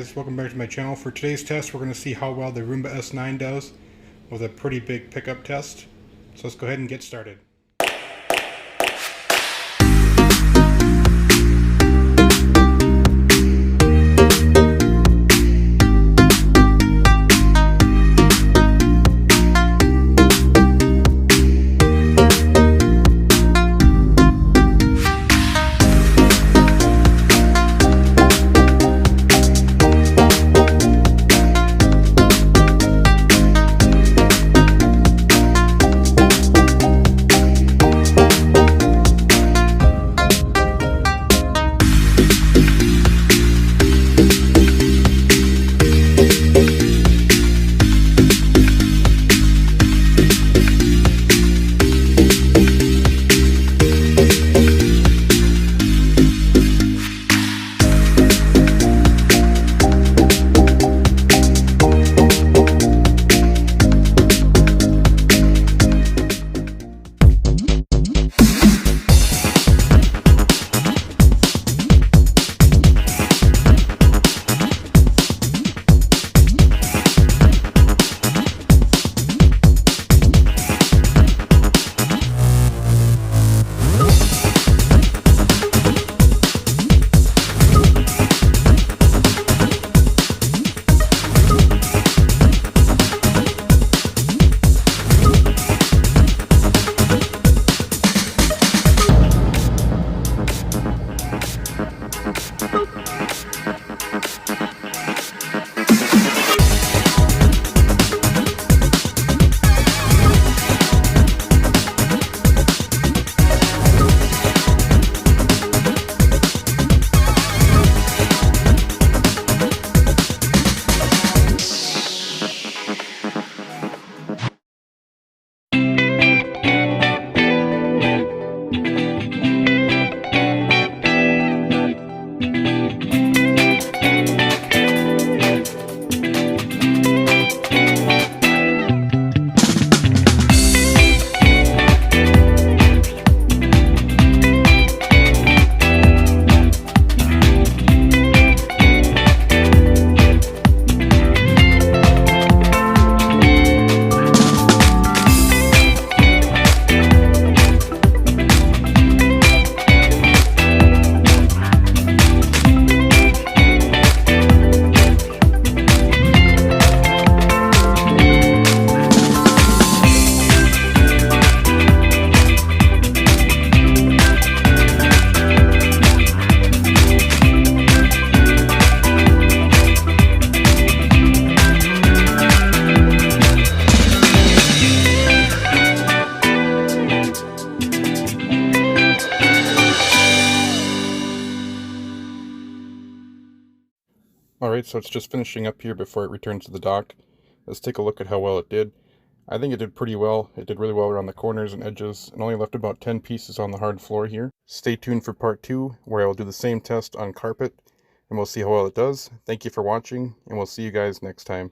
guys, welcome back to my channel. For today's test we're going to see how well the Roomba S9 does with a pretty big pickup test. So let's go ahead and get started. Alright, so it's just finishing up here before it returns to the dock. Let's take a look at how well it did. I think it did pretty well. It did really well around the corners and edges and only left about 10 pieces on the hard floor here. Stay tuned for part 2 where I will do the same test on carpet and we'll see how well it does. Thank you for watching and we'll see you guys next time.